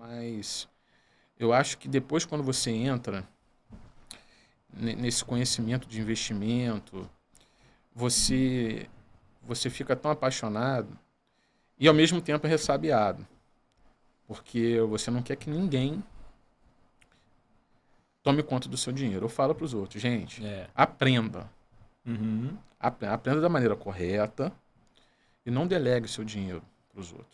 Mas eu acho que depois, quando você entra nesse conhecimento de investimento, você fica tão apaixonado e ao mesmo tempo é ressabiado. Porque você não quer que ninguém tome conta do seu dinheiro. Eu falo para os outros, gente, aprenda. Aprenda da maneira correta e não delegue o seu dinheiro para os outros.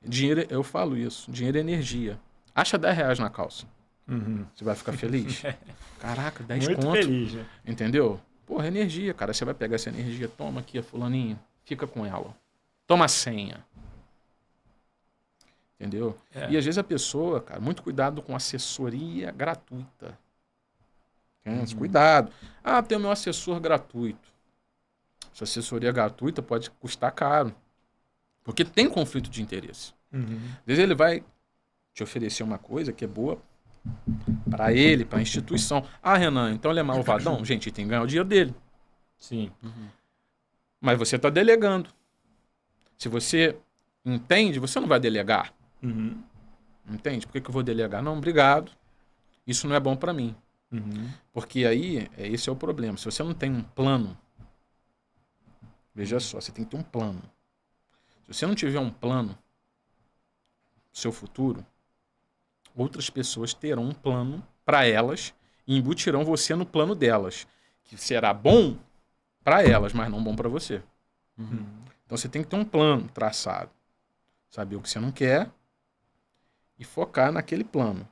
Dinheiro, eu falo isso, dinheiro é energia. Acha R$10 na calça. Você vai ficar feliz? Caraca, 10 Muito conto. feliz, né? Entendeu? Porra, energia, cara. Você vai pegar essa energia, toma aqui, fulaninho, fica com ela. Toma a senha. Entendeu? E às vezes a pessoa, cara, muito cuidado com assessoria gratuita. Cuidado. Ah, tem o meu assessor gratuito. Essa assessoria gratuita pode custar caro. Porque tem conflito de interesse. Às vezes ele vai te oferecer uma coisa que é boa para ele, para a instituição. Ah, Renan, então ele é malvadão? Gente, ele tem que ganhar o dinheiro dele. Sim. Mas você está delegando. Se você entende, você não vai delegar. Entende? Por que eu vou delegar? Não, obrigado. Isso não é bom para mim. Porque aí, esse é o problema. Se você não tem um plano, veja só, você tem que ter um plano. Se você não tiver um plano, seu futuro, outras pessoas terão um plano para elas e embutirão você no plano delas, que será bom para elas, mas não bom para você. Então você tem que ter um plano traçado, saber o que você não quer e focar naquele plano.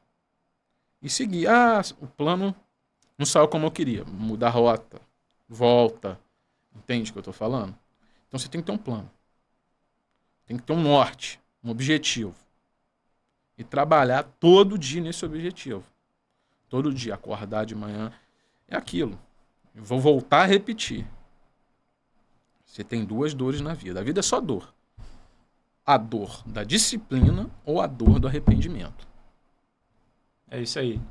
E seguir. Ah, o plano não saiu como eu queria. Mudar a rota, volta. Entende o que eu estou falando? Então você tem que ter um plano. Tem que ter um norte, um objetivo. E trabalhar todo dia nesse objetivo. Todo dia, acordar de manhã. É aquilo. Eu vou voltar a repetir. Você tem duas dores na vida. A vida é só dor. A dor da disciplina ou a dor do arrependimento. É isso aí.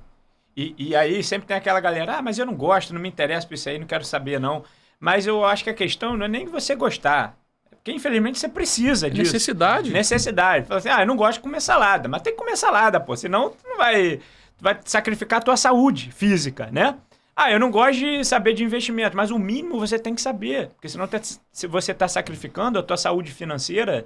E aí sempre tem aquela galera, mas eu não gosto, não me interessa por isso aí, não quero saber não. Mas eu acho que a questão não é nem você gostar. Porque infelizmente você precisa disso. Necessidade. Necessidade. Fala assim, eu não gosto de comer salada. Mas tem que comer salada, pô. Senão tu não vai sacrificar a tua saúde física, né? Eu não gosto de saber de investimento, mas o mínimo você tem que saber. Porque senão se você está sacrificando a tua saúde financeira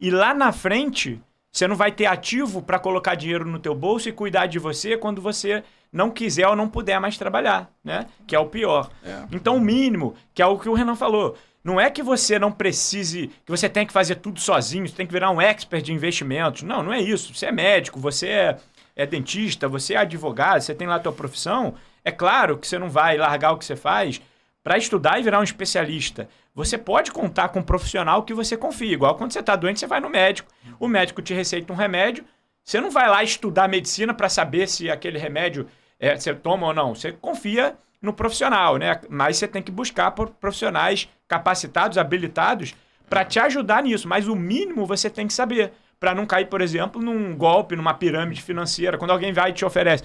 e lá na frente você não vai ter ativo para colocar dinheiro no teu bolso e cuidar de você quando você não quiser ou não puder mais trabalhar, né? Que é o pior. Então o mínimo, que é o que o Renan falou, não é que você não precise, que você tem que fazer tudo sozinho, você tem que virar um expert de investimentos. Não, não é isso. Você é médico, você é dentista, você é advogado, você tem lá a tua profissão. É claro que você não vai largar o que você faz para estudar e virar um especialista. Você pode contar com um profissional que você confia. Igual quando você está doente, você vai no médico. O médico te receita um remédio. Você não vai lá estudar medicina para saber se aquele remédio você toma ou não. Você confia no profissional, né? Mas você tem que buscar por profissionais capacitados, habilitados, para te ajudar nisso. Mas o mínimo você tem que saber, para não cair, por exemplo, num golpe, numa pirâmide financeira. Quando alguém vai e te oferece,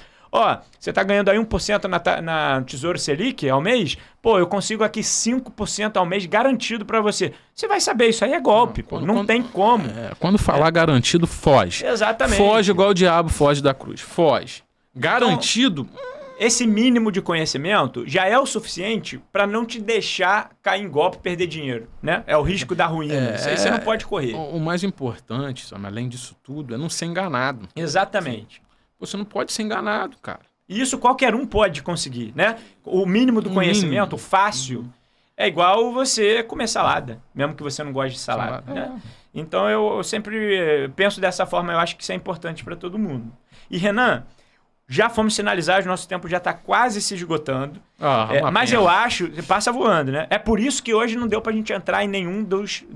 você está ganhando aí 1% na Tesouro Selic ao mês? Pô, eu consigo aqui 5% ao mês garantido para você. Você vai saber, isso aí é golpe, não tem como. Quando falar garantido, foge. Exatamente. Foge igual o diabo foge da cruz. Foge. Garantido... Então, esse mínimo de conhecimento já é o suficiente para não te deixar cair em golpe e perder dinheiro, né? É o risco da ruína. Isso aí você não pode correr. O mais importante, além disso tudo, é não ser enganado. Exatamente. Você não pode ser enganado, cara. E isso qualquer um pode conseguir, né? O mínimo do conhecimento, o fácil, é igual você comer salada, mesmo que você não goste de salada. Né? Então eu sempre penso dessa forma, eu acho que isso é importante para todo mundo. E Renan, já fomos sinalizados, nosso tempo já está quase se esgotando. Mas eu acho, passa voando, né? É por isso que hoje não deu para a gente entrar em nenhum dos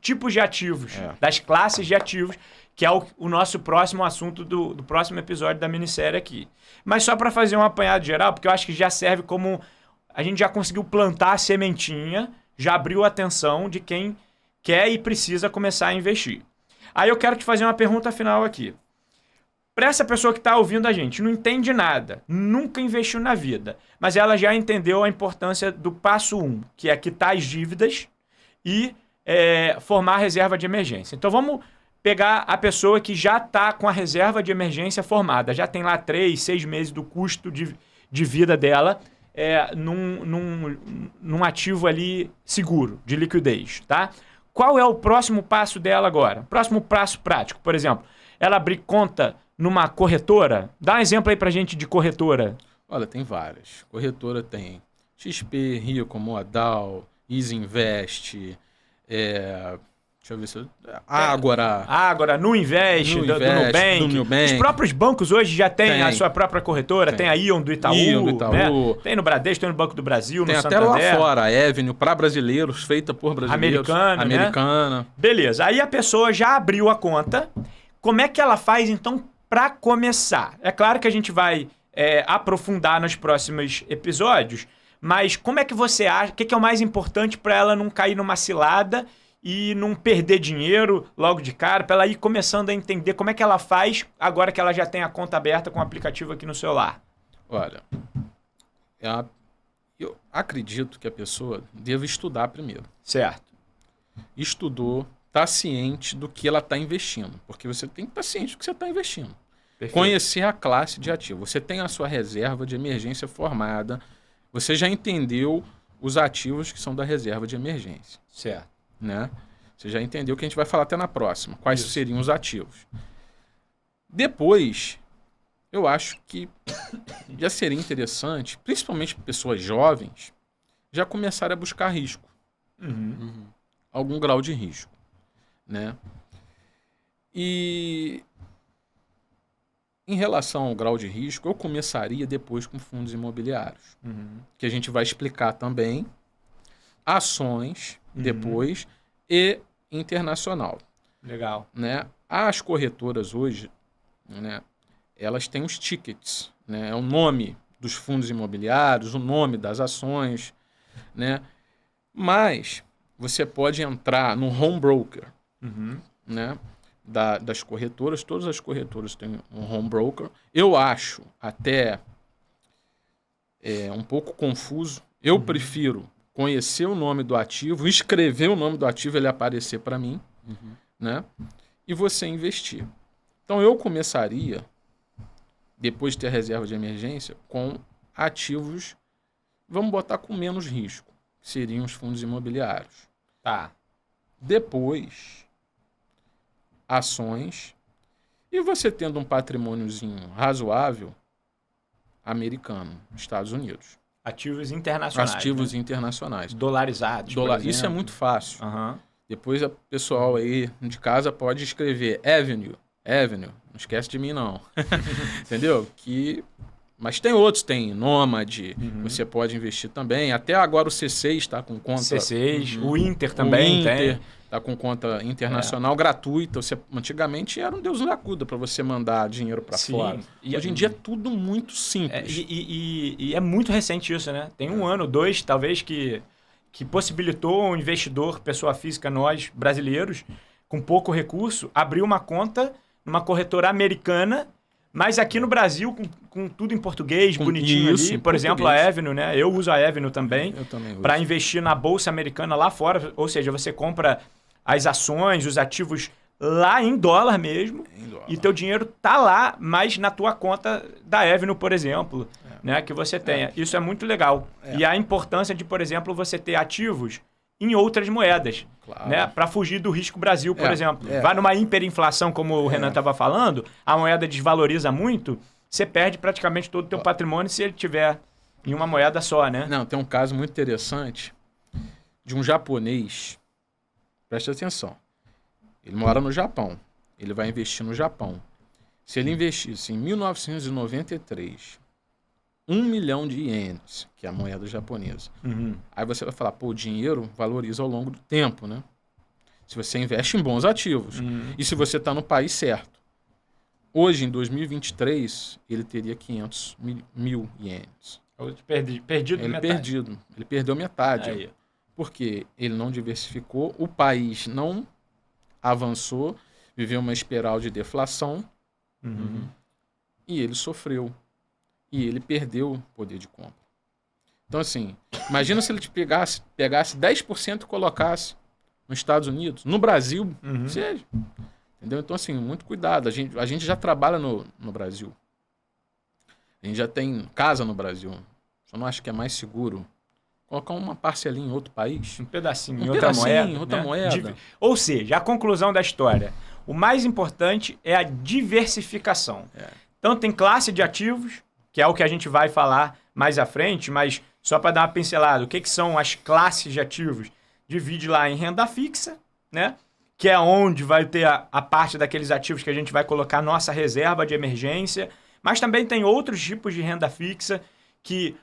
tipos de ativos, das classes de ativos, que é o nosso próximo assunto do próximo episódio da minissérie aqui. Mas só para fazer um apanhado geral, porque eu acho que já serve como... A gente já conseguiu plantar a sementinha, já abriu a atenção de quem quer e precisa começar a investir. Aí eu quero te fazer uma pergunta final aqui. Para essa pessoa que está ouvindo a gente, não entende nada, nunca investiu na vida, mas ela já entendeu a importância do passo 1, que é quitar as dívidas e formar a reserva de emergência. Então vamos pegar a pessoa que já está com a reserva de emergência formada, já tem lá 3, 6 meses do custo de vida dela num ativo ali seguro, de liquidez, tá? Qual é o próximo passo dela agora? Próximo passo prático, por exemplo, ela abrir conta numa corretora? Dá um exemplo aí pra gente de corretora. Olha, tem várias. Corretora tem XP, Rico, Modal, Easy Invest, deixa eu ver se... Ágora, Nuinvest, do Nubank. Os próprios bancos hoje já têm a sua própria corretora. Tem a Ion do Itaú. Né? Tem no Bradesco, tem no Banco do Brasil, tem no até Santander. Lá fora, a Avenue, para brasileiros, feita por brasileiros. Americana. Né? Beleza. Aí a pessoa já abriu a conta. Como é que ela faz, então, para começar? É claro que a gente vai aprofundar nos próximos episódios, mas como é que você acha? O que é o mais importante para ela não cair numa cilada e não perder dinheiro logo de cara, para ela ir começando a entender como é que ela faz agora que ela já tem a conta aberta com o aplicativo aqui no celular? Olha, eu acredito que a pessoa deva estudar primeiro. Certo. Estudou, está ciente do que ela está investindo, porque você tem que estar ciente do que você está investindo. Perfeito. Conhecer a classe de ativo. Você tem a sua reserva de emergência formada, você já entendeu os ativos que são da reserva de emergência. Certo. Né? Você já entendeu que a gente vai falar até na próxima. Quais seriam os ativos. Depois, eu acho que já seria interessante, principalmente para pessoas jovens, já começarem a buscar risco. Algum grau de risco. Né? E em relação ao grau de risco, eu começaria depois com fundos imobiliários. Que a gente vai explicar também. Ações, depois, e internacional. Legal. Né? As corretoras hoje, né, elas têm os tickets, né? É o nome dos fundos imobiliários, o nome das ações, né? Mas você pode entrar no home broker, né? Das corretoras. Todas as corretoras têm um home broker. Eu acho até um pouco confuso. Eu prefiro conhecer o nome do ativo, escrever o nome do ativo, ele aparecer para mim, né? E você investir. Então, eu começaria, depois de ter a reserva de emergência, com ativos, vamos botar com menos risco, que seriam os fundos imobiliários. Tá. Depois, ações, e você tendo um patrimôniozinho razoável, americano, Estados Unidos. Ativos internacionais. Ativos internacionais. Dolarizados. Isso é muito fácil. Uhum. Depois o pessoal aí de casa pode escrever Avenue. Não esquece de mim, não. Entendeu? Mas tem outros, tem Nômade, você pode investir também. Até agora o C6 está com conta. C6, o Inter também tem. Está com conta internacional gratuita. Antigamente era um Deus nos acuda para você mandar dinheiro para fora. Hoje em dia é tudo muito simples. E é muito recente isso, né? Tem 1 ano, 2, talvez, que possibilitou um investidor, pessoa física, nós, brasileiros, com pouco recurso, abrir uma conta numa corretora americana, mas aqui no Brasil, com tudo em português, bonitinho isso, ali. Por exemplo, a Avenue, né? Eu uso a Avenue também. Eu também uso. Para investir na Bolsa Americana lá fora. Ou seja, você compra as ações, os ativos lá em dólar mesmo. E teu dinheiro tá lá, mas na tua conta da Avenue, por exemplo, né? Que você tenha. Isso é muito legal. E a importância de, por exemplo, você ter ativos em outras moedas, né? Para fugir do risco Brasil, por exemplo. Vai numa hiperinflação, como o Renan estava falando, a moeda desvaloriza muito, você perde praticamente todo o teu patrimônio se ele tiver em uma moeda só, né? Não, tem um caso muito interessante de um japonês, presta atenção, ele mora no Japão, ele vai investir no Japão. Se ele investisse em 1993... 1 milhão de ienes, que é a moeda japonesa. Aí você vai falar, o dinheiro valoriza ao longo do tempo, né? Se você investe em bons ativos. E se você está no país certo. Hoje, em 2023, ele teria 500 mil ienes. Perdido metade. Ele perdeu metade. Aí. Porque ele não diversificou, o país não avançou, viveu uma espiral de deflação e ele sofreu. E ele perdeu o poder de compra. Então, assim, imagina se ele te pegasse 10% e colocasse nos Estados Unidos, no Brasil, Entendeu? Então, assim, muito cuidado. A gente já trabalha no Brasil. A gente já tem casa no Brasil. Só não acho que é mais seguro colocar uma parcelinha em outro país. Um pedacinho, em Um outra pedacinho, moeda. outra moeda. Ou seja, a conclusão da história. O mais importante é a diversificação. Então tem classe de ativos, que é o que a gente vai falar mais à frente, mas só para dar uma pincelada, o que são as classes de ativos? Divide lá em renda fixa, né? Que é onde vai ter a parte daqueles ativos que a gente vai colocar nossa reserva de emergência, mas também tem outros tipos de renda fixa que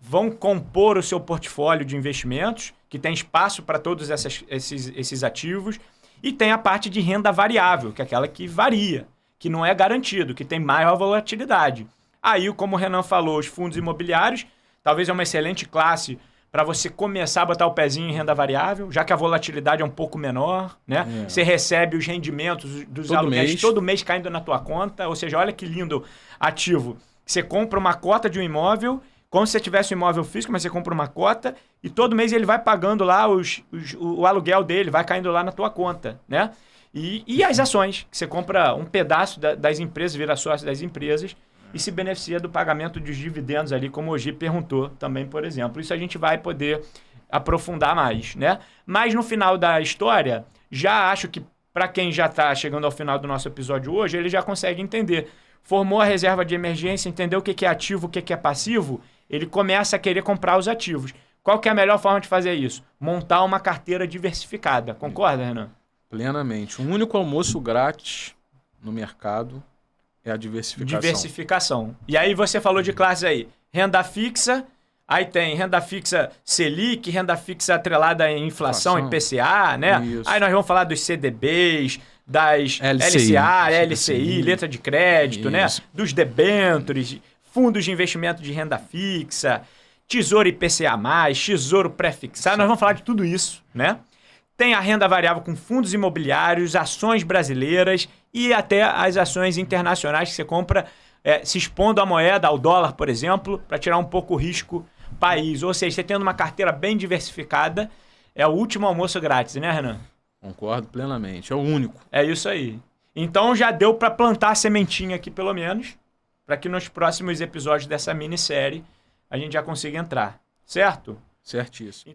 vão compor o seu portfólio de investimentos, que tem espaço para todos esses ativos, e tem a parte de renda variável, que é aquela que varia, que não é garantido, que tem maior volatilidade. Aí, como o Renan falou, os fundos imobiliários, talvez é uma excelente classe para você começar a botar o pezinho em renda variável, já que a volatilidade é um pouco menor, né? Você recebe os rendimentos dos aluguéis todo mês caindo na tua conta, ou seja, olha que lindo ativo. Você compra uma cota de um imóvel, como se você tivesse um imóvel físico, mas você compra uma cota e todo mês ele vai pagando lá o aluguel dele, vai caindo lá na tua conta, né? E as ações, que você compra um pedaço das empresas, vira sócio das empresas e se beneficia do pagamento dos dividendos ali, como o Gi perguntou também, por exemplo. Isso a gente vai poder aprofundar mais, né? Mas no final da história, já acho que para quem já está chegando ao final do nosso episódio hoje, ele já consegue entender. Formou a reserva de emergência, entendeu o que é ativo, o que é passivo, ele começa a querer comprar os ativos. Qual que é a melhor forma de fazer isso? Montar uma carteira diversificada. Concorda, Renan? Plenamente. O único almoço grátis no mercado é a diversificação. Diversificação. E aí você falou de classes aí. Renda fixa, aí tem renda fixa Selic, renda fixa atrelada em inflação, IPCA, né? Isso. Aí nós vamos falar dos CDBs, das LCA, LCI, letra de crédito, né? Dos debêntures, fundos de investimento de renda fixa, tesouro IPCA+, tesouro pré-fixado. Nós vamos falar de tudo isso, né? Tem a renda variável com fundos imobiliários, ações brasileiras e até as ações internacionais que você compra se expondo à moeda, ao dólar, por exemplo, para tirar um pouco o risco país. Ou seja, você tendo uma carteira bem diversificada, é o último almoço grátis, né, Renan? Concordo plenamente, é o único. É isso aí. Então já deu para plantar a sementinha aqui, pelo menos, para que nos próximos episódios dessa minissérie a gente já consiga entrar, certo? Certíssimo.